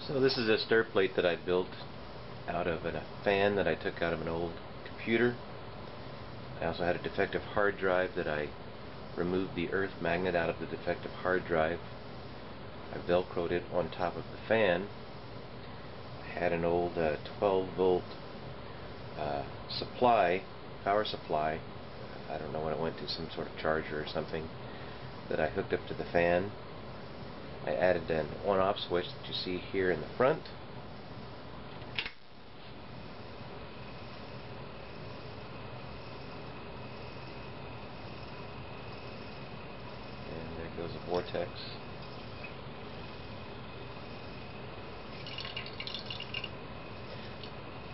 So this is a stir plate that I built out of a fan that I took out of an old computer. I also had a defective hard drive that I removed the earth magnet out of the defective hard drive. I velcroed it on top of the fan. I had an old 12 volt power supply. I don't know when it went to, some sort of charger or something, that I hooked up to the fan. I added an on-off switch that you see here in the front. And there goes a vortex.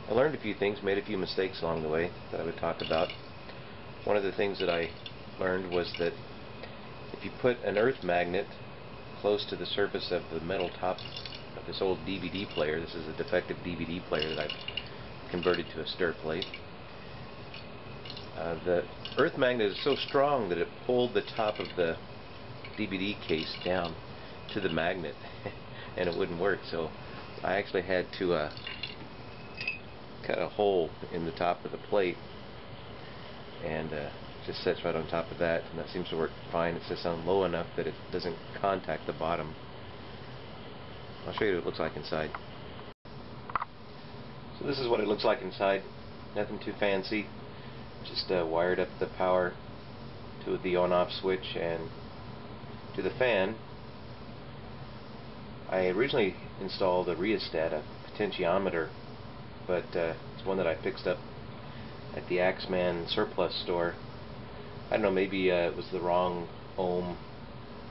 I learned a few things, made a few mistakes along the way that I would talk about. One of the things that I learned was that if you put an earth magnet close to the surface of the metal top of this old DVD player, this is a defective DVD player that I've converted to a stir plate, the earth magnet is so strong that it pulled the top of the DVD case down to the magnet and it wouldn't work. So I actually had to cut a hole in the top of the plate, and just sits right on top of that, and that seems to work fine. It's just on low enough that it doesn't contact the bottom. I'll show you what it looks like inside. So this is what it looks like inside. Nothing too fancy. Just wired up the power to the on-off switch and to the fan. I originally installed a rheostat, a potentiometer, but it's one that I fixed up at the Axeman surplus store. I don't know, maybe it was the wrong ohm.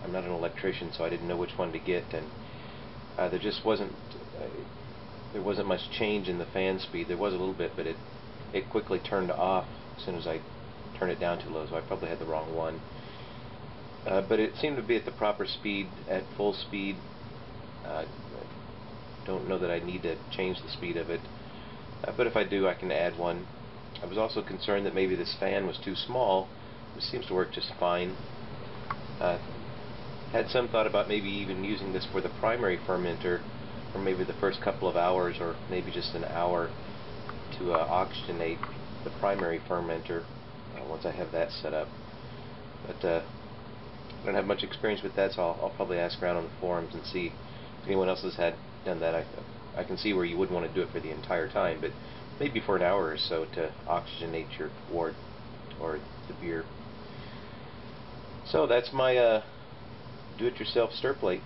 I'm not an electrician, so I didn't know which one to get, and there just wasn't much change in the fan speed. There was a little bit, but it quickly turned off as soon as I turned it down too low, so I probably had the wrong one. But it seemed to be at the proper speed, at full speed. I don't know that I need to change the speed of it, but if I do, I can add one. I was also concerned that maybe this fan was too small. This seems to work just fine. Had some thought about maybe even using this for the primary fermenter for maybe the first couple of hours, or maybe just an hour, to oxygenate the primary fermenter once I have that set up. But I don't have much experience with that, so I'll probably ask around on the forums and see if anyone else has done that. I can see where you wouldn't want to do it for the entire time, but maybe for an hour or so to oxygenate your wort or the beer. So that's my do-it-yourself stir plate.